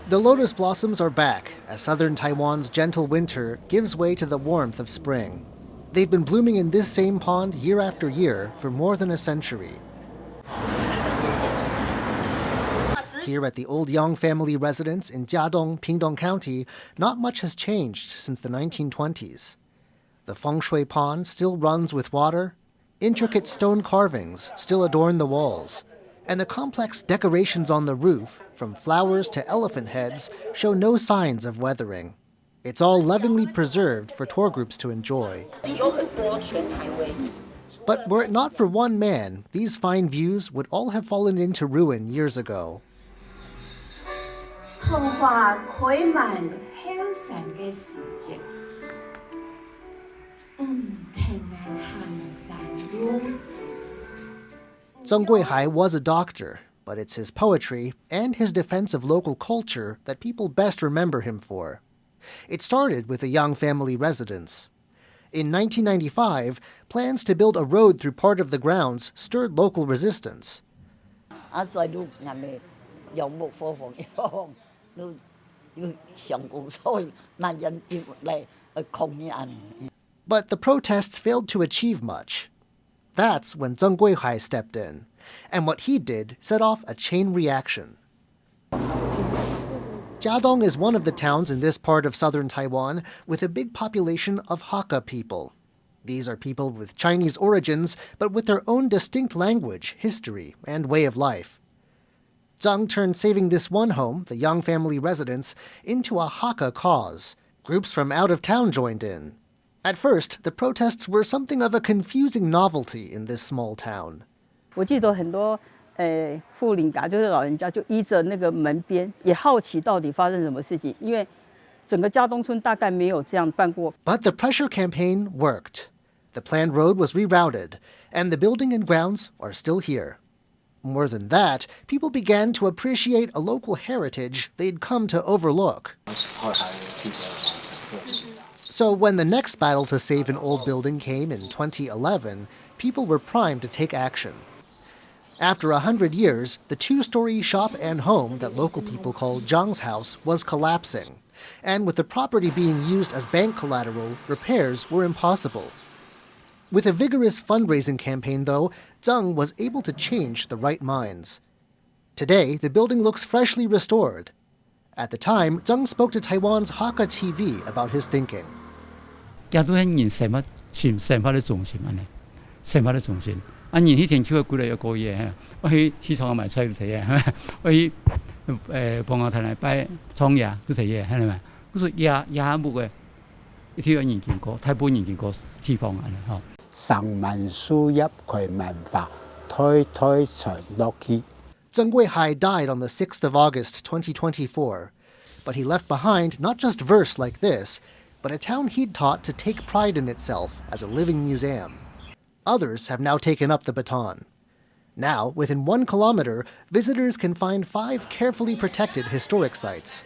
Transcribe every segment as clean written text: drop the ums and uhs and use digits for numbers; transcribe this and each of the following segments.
The lotus blossoms are back as southern Taiwan's gentle winter gives way to the warmth of spring. They've been blooming in this same pond year after year for more than a century. Here at the old Yang family residence in Jiadong, Pingtung County, not much has changed since the 1920s. The feng shui pond still runs with water, intricate stone carvings still adorn the walls, and the complex decorations on the roof, from flowers to elephant heads, show no signs of weathering. It's all lovingly preserved for tour groups to enjoy. But were it not for one man, these fine views would all have fallen into ruin years ago. Tseng Kui-hai was a doctor, but it's his poetry and his defense of local culture that people best remember him for. It started with a Yang family residence. In 1995, plans to build a road through part of the grounds stirred local resistance. But the protests failed to achieve much. That's when Tseng Kui-hai stepped in, and what he did set off a chain reaction. Jiadong is one of the towns in this part of southern Taiwan with a big population of Hakka people. These are people with Chinese origins, but with their own distinct language, history, and way of life. Tseng turned saving this one home, the Yang family residence, into a Hakka cause. Groups from out of town joined in. At first, the protests were something of a confusing novelty in this small town. 我记得很多妇女啊，就是老人家就依着那个门边，也好奇到底发生什么事情，因为整个嘉东村大概没有这样办过。But the pressure campaign worked. The planned road was rerouted, and the building and grounds are still here. More than that, people began to appreciate a local heritage they'd come to overlook. So when the next battle to save an old building came in 2011, people were primed to take action. After 100 years, the two-story shop and home that local people call Zhang's house was collapsing. And with the property being used as bank collateral, repairs were impossible. With a vigorous fundraising campaign, though, Tseng was able to change the right minds. Today, the building looks freshly restored. At the time, Tseng spoke to Taiwan's Hakka TV about his thinking. Tseng Kui-hai died on the 6th of August, 2024. But he left behind not just verse like this, but a town he'd taught to take pride in itself as a living museum. Others have now taken up the baton. Now, within 1 kilometer, visitors can find 5 carefully protected historic sites.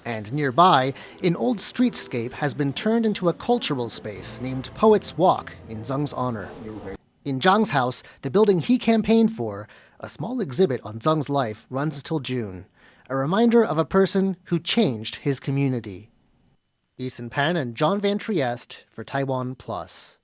And nearby, an old streetscape has been turned into a cultural space named Poet's Walk in Tseng's honor. In Zhang's house, the building he campaigned for, a small exhibit on Tseng's life runs till June, a reminder of a person who changed his community. Eason and John Van Trieste for TaiwanPlus.